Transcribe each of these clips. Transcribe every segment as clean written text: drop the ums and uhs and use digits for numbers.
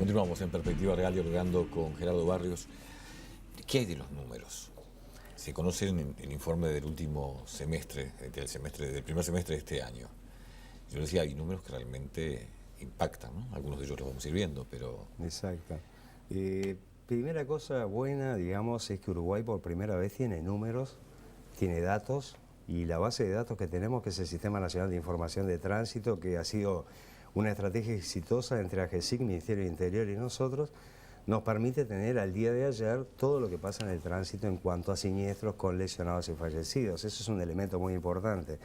Continuamos en Perspectiva Real dialogando con Gerardo Barrios. ¿Qué hay de los números? Se conoce en el informe del último semestre, del primer semestre de este año. Yo decía, hay números que realmente impactan, ¿no? Algunos de ellos los vamos a ir viendo, pero... Exacto. Primera cosa buena, digamos, es que Uruguay por primera vez tiene números, tiene datos, y la base de datos que tenemos, que es el Sistema Nacional de Información de Tránsito, que ha sido una estrategia exitosa entre AGESIC, Ministerio del Interior y nosotros, nos permite tener al día de ayer todo lo que pasa en el tránsito en cuanto a siniestros con lesionados y fallecidos. Eso es un elemento muy importante.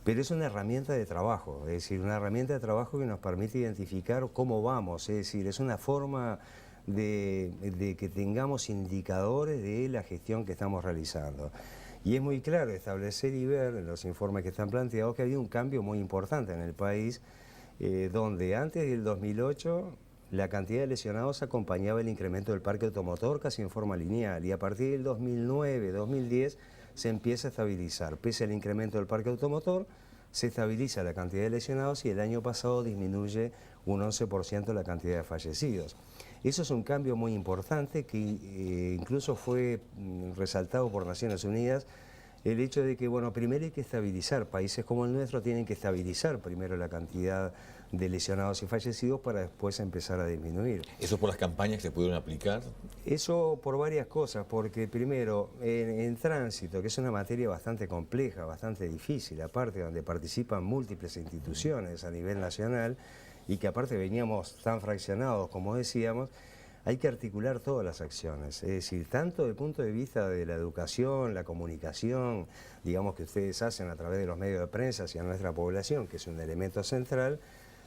Pero es una herramienta de trabajo, es decir, una herramienta de trabajo que nos permite identificar cómo vamos, es decir, es una forma de que tengamos indicadores de la gestión que estamos realizando. Y es muy claro establecer y ver en los informes que están planteados que ha habido un cambio muy importante en el país, donde antes del 2008 la cantidad de lesionados acompañaba el incremento del parque automotor casi en forma lineal, y a partir del 2009, 2010 se empieza a estabilizar. Pese al incremento del parque automotor, se estabiliza la cantidad de lesionados y el año pasado disminuye un 11% la cantidad de fallecidos. Eso es un cambio muy importante que incluso fue resaltado por Naciones Unidas, el hecho de que, bueno, primero hay que estabilizar, países como el nuestro tienen que estabilizar primero la cantidad de lesionados y fallecidos para después empezar a disminuir. ¿Eso por las campañas que se pudieron aplicar? Eso por varias cosas, porque primero, en tránsito, que es una materia bastante compleja, bastante difícil, aparte donde participan múltiples instituciones a nivel nacional, y que aparte veníamos tan fraccionados, como decíamos, hay que articular todas las acciones, es decir, tanto desde el punto de vista de la educación, la comunicación, digamos que ustedes hacen a través de los medios de prensa hacia nuestra población, que es un elemento central,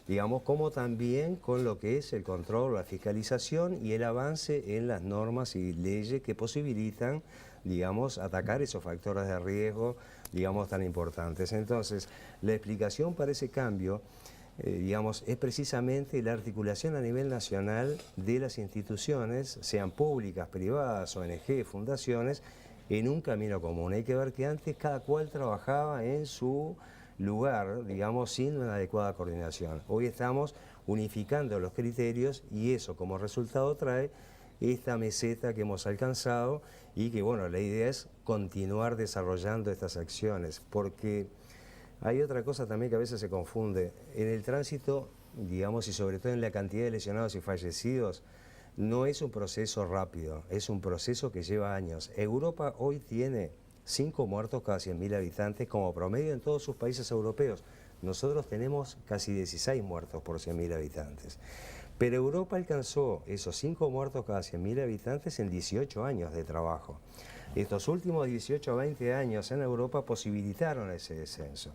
digamos, como también con lo que es el control, la fiscalización y el avance en las normas y leyes que posibilitan, digamos, atacar esos factores de riesgo, digamos, tan importantes. Entonces, la explicación para ese cambio, digamos, es precisamente la articulación a nivel nacional de las instituciones, sean públicas, privadas, ONG, fundaciones, en un camino común. Hay que ver que antes cada cual trabajaba en su lugar, digamos, sin una adecuada coordinación. Hoy estamos unificando los criterios y eso como resultado trae esta meseta que hemos alcanzado y que, bueno, la idea es continuar desarrollando estas acciones, porque hay otra cosa también que a veces se confunde. En el tránsito, digamos, y sobre todo en la cantidad de lesionados y fallecidos, no es un proceso rápido, es un proceso que lleva años. Europa hoy tiene 5 muertos cada 100.000 habitantes como promedio en todos sus países europeos. Nosotros tenemos casi 16 muertos por 100.000 habitantes. Pero Europa alcanzó esos 5 muertos cada 100.000 habitantes en 18 años de trabajo. Estos últimos 18 a 20 años en Europa posibilitaron ese descenso.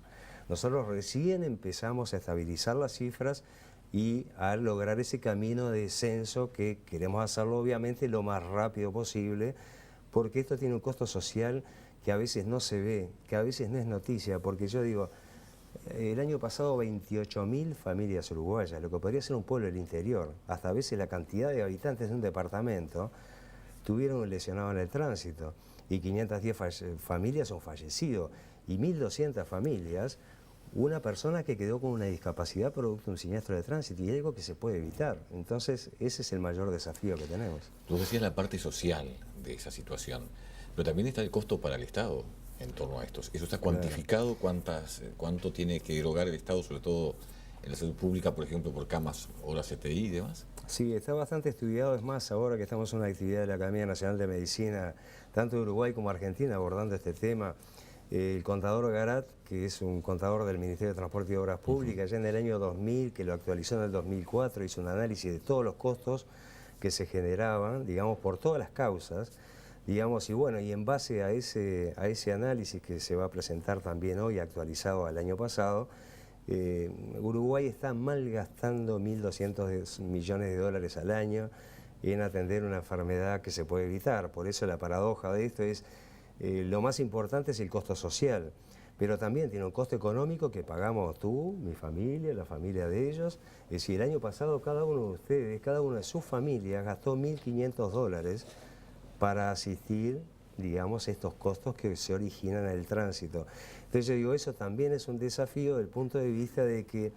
Nosotros recién empezamos a estabilizar las cifras y a lograr ese camino de descenso que queremos hacerlo obviamente lo más rápido posible, porque esto tiene un costo social que a veces no se ve, que a veces no es noticia, porque yo digo, el año pasado 28.000 familias uruguayas, lo que podría ser un pueblo del interior, hasta a veces la cantidad de habitantes de un departamento, tuvieron un lesionado en el tránsito y 510 familias son fallecidos y 1.200 familias, una persona que quedó con una discapacidad producto de un siniestro de tránsito y algo que se puede evitar. Entonces ese es el mayor desafío que tenemos. Tú decías la parte social de esa situación, pero también está el costo para el Estado en torno a estos. ¿Eso está cuantificado? ¿Cuánto tiene que erogar el Estado, sobre todo en la salud pública, por ejemplo, por camas, horas CTI y demás? Sí, está bastante estudiado. Es más, ahora que estamos en una actividad de la Academia Nacional de Medicina, tanto de Uruguay como Argentina, abordando este tema, el contador Garat, que es un contador del Ministerio de Transporte y Obras Públicas, ya en el año 2000, que lo actualizó en el 2004, hizo un análisis de todos los costos que se generaban, digamos, por todas las causas, digamos, y bueno, y en base a ese análisis que se va a presentar también hoy, actualizado al año pasado, Uruguay está malgastando 1.200 millones de dólares al año en atender una enfermedad que se puede evitar. Por eso la paradoja de esto es, lo más importante es el costo social, pero también tiene un costo económico que pagamos tú, mi familia, la familia de ellos. Es decir, el año pasado cada uno de ustedes, cada una de sus familias gastó 1.500 dólares para asistir, digamos, estos costos que se originan en el tránsito. Entonces yo digo, eso también es un desafío desde el punto de vista de que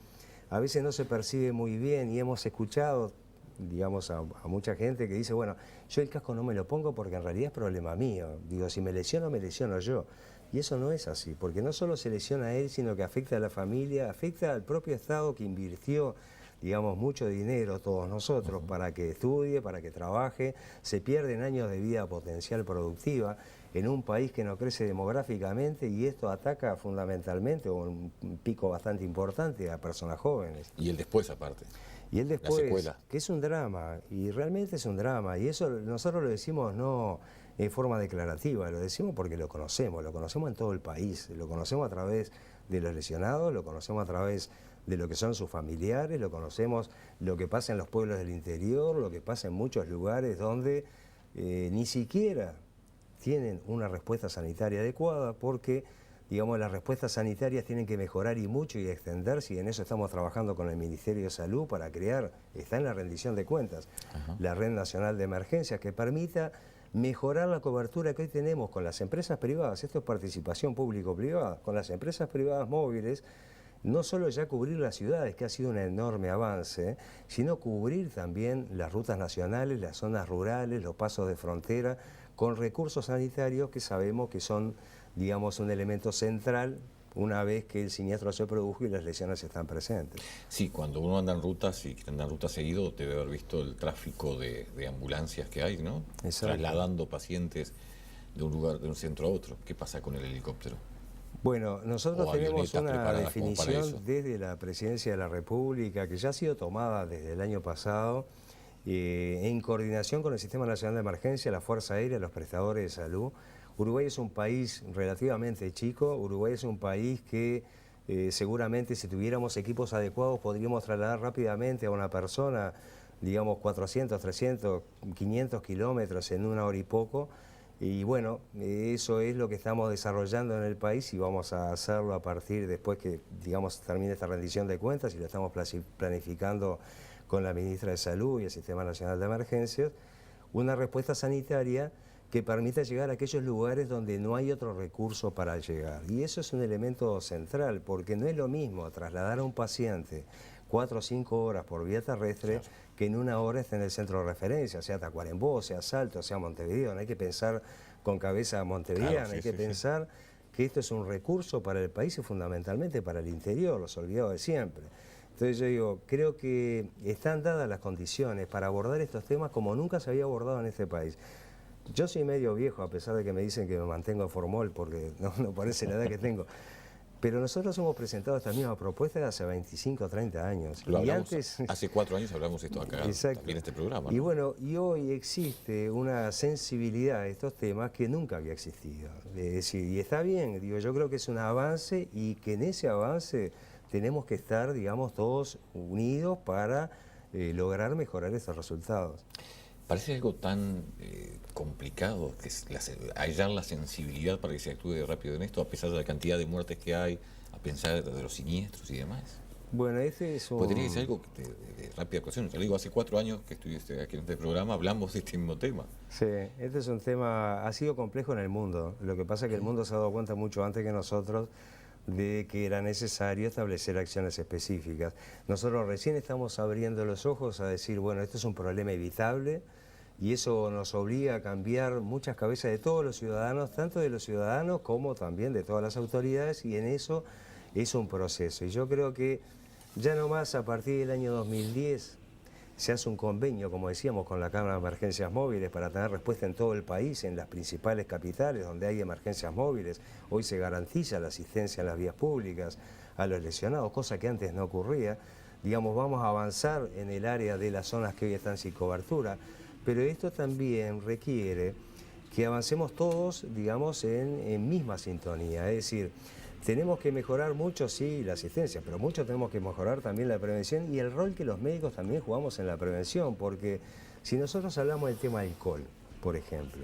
a veces no se percibe muy bien y hemos escuchado digamos, a mucha gente que dice, bueno, yo el casco no me lo pongo porque en realidad es problema mío. Digo, si me lesiono, me lesiono yo. Y eso no es así, porque no solo se lesiona a él, sino que afecta a la familia, afecta al propio Estado que invirtió, digamos, mucho dinero, todos nosotros, para que estudie, para que trabaje. Se pierden años de vida potencial productiva en un país que no crece demográficamente, y esto ataca fundamentalmente, o un pico bastante importante, a personas jóvenes. Y el después, aparte. Y el La después, secuela. que es un drama, y realmente es un drama, y eso nosotros lo decimos no en forma declarativa, lo decimos porque lo conocemos en todo el país, lo conocemos a través de los lesionados, lo conocemos a través de lo que son sus familiares, lo conocemos lo que pasa en los pueblos del interior, lo que pasa en muchos lugares donde ni siquiera tienen una respuesta sanitaria adecuada, porque digamos, las respuestas sanitarias tienen que mejorar y mucho y extenderse, y en eso estamos trabajando con el Ministerio de Salud para crear, está en la rendición de cuentas, la Red Nacional de Emergencias, que permita mejorar la cobertura que hoy tenemos con las empresas privadas. Esto es participación público-privada, con las empresas privadas móviles. No solo ya cubrir las ciudades, que ha sido un enorme avance, sino cubrir también las rutas nacionales, las zonas rurales, los pasos de frontera, con recursos sanitarios que sabemos que son, digamos, un elemento central una vez que el siniestro se produjo y las lesiones están presentes. Sí, cuando uno anda en rutas y anda en ruta seguido, debe haber visto el tráfico de ambulancias que hay, ¿no? Exacto. Trasladando pacientes de un lugar, de un centro a otro. ¿Qué pasa con el helicóptero? Bueno, nosotros tenemos una definición desde desde la Presidencia de la República, que ya ha sido tomada desde el año pasado, en coordinación con el Sistema Nacional de Emergencia, la Fuerza Aérea, los prestadores de salud. Uruguay es un país relativamente chico, Uruguay es un país que seguramente, si tuviéramos equipos adecuados, podríamos trasladar rápidamente a una persona, digamos 400, 300, 500 kilómetros en una hora y poco. Y bueno, eso es lo que estamos desarrollando en el país, y vamos a hacerlo a partir, después que, digamos, termine esta rendición de cuentas, y lo estamos planificando con la Ministra de Salud y el Sistema Nacional de Emergencias, una respuesta sanitaria que permita llegar a aquellos lugares donde no hay otro recurso para llegar. Y eso es un elemento central, porque no es lo mismo trasladar a un paciente 4 o 5 horas por vía terrestre, claro, que en una hora esté en el centro de referencia, sea Tacuarembó, sea Salto, sea Montevideo. No hay que pensar con cabeza montevideana, claro, sí, hay que pensar que esto es un recurso para el país y fundamentalmente para el interior, los olvidados de siempre. Entonces yo digo, creo que están dadas las condiciones para abordar estos temas como nunca se había abordado en este país. Yo soy medio viejo, a pesar de que me dicen que me mantengo en formol, porque no parece la edad que tengo. Pero nosotros hemos presentado esta misma propuesta de hace 25 o 30 años. Y antes, hace 4 años hablamos esto acá, exacto, también en este programa, ¿no? Y bueno, y hoy existe una sensibilidad a estos temas que nunca había existido. Es decir, y está bien, digo, yo creo que es un avance, y que en ese avance tenemos que estar, digamos, todos unidos para lograr mejorar estos resultados. Parece algo tan complicado que es hallar la sensibilidad para que se actúe rápido en esto, a pesar de la cantidad de muertes que hay, a pesar de los siniestros y demás. Bueno, ese es un... Podría ser algo de rápida actuación. Yo le digo, hace 4 años que estuviste aquí en este programa, hablamos de este mismo tema. Sí, este es un tema, ha sido complejo en el mundo. Lo que pasa es que el mundo se ha dado cuenta mucho antes que nosotros de que era necesario establecer acciones específicas. Nosotros recién estamos abriendo los ojos a decir, bueno, esto es un problema evitable, y eso nos obliga a cambiar muchas cabezas de todos los ciudadanos, tanto de los ciudadanos como también de todas las autoridades, y en eso es un proceso. Y yo creo que ya nomás a partir del año 2010 se hace un convenio, como decíamos, con la Cámara de Emergencias Móviles para tener respuesta en todo el país, en las principales capitales donde hay emergencias móviles. Hoy se garantiza la asistencia en las vías públicas a los lesionados, cosa que antes no ocurría. Digamos, vamos a avanzar en el área de las zonas que hoy están sin cobertura, pero esto también requiere que avancemos todos, digamos, en misma sintonía. Es decir, tenemos que mejorar mucho, sí, la asistencia, pero mucho tenemos que mejorar también la prevención y el rol que los médicos también jugamos en la prevención, porque si nosotros hablamos del tema alcohol, por ejemplo,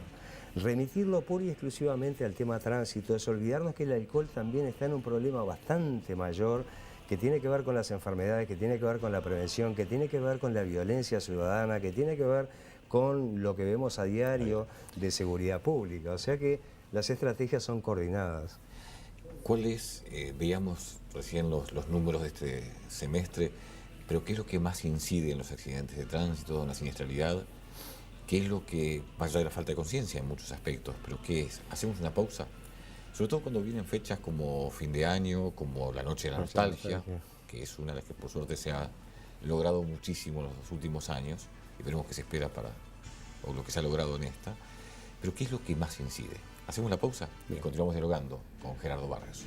remitirlo pura y exclusivamente al tema tránsito es olvidarnos que el alcohol también está en un problema bastante mayor, que tiene que ver con las enfermedades, que tiene que ver con la prevención, que tiene que ver con la violencia ciudadana, que tiene que ver con lo que vemos a diario de seguridad pública. O sea que las estrategias son coordinadas. ¿Cuáles, veíamos recién los números de este semestre, pero ¿qué es lo que más incide en los accidentes de tránsito, en la siniestralidad? ¿Qué es lo que, más allá de la falta de conciencia en muchos aspectos, pero qué es? ¿Hacemos una pausa? Sobre todo cuando vienen fechas como fin de año, como la Noche de la Nostalgia, que es una de las que por suerte se ha logrado muchísimo en los últimos años, y veremos qué se espera para, o lo que se ha logrado en esta. Pero ¿qué es lo que más incide? Hacemos la pausa y continuamos dialogando con Gerardo Barrios.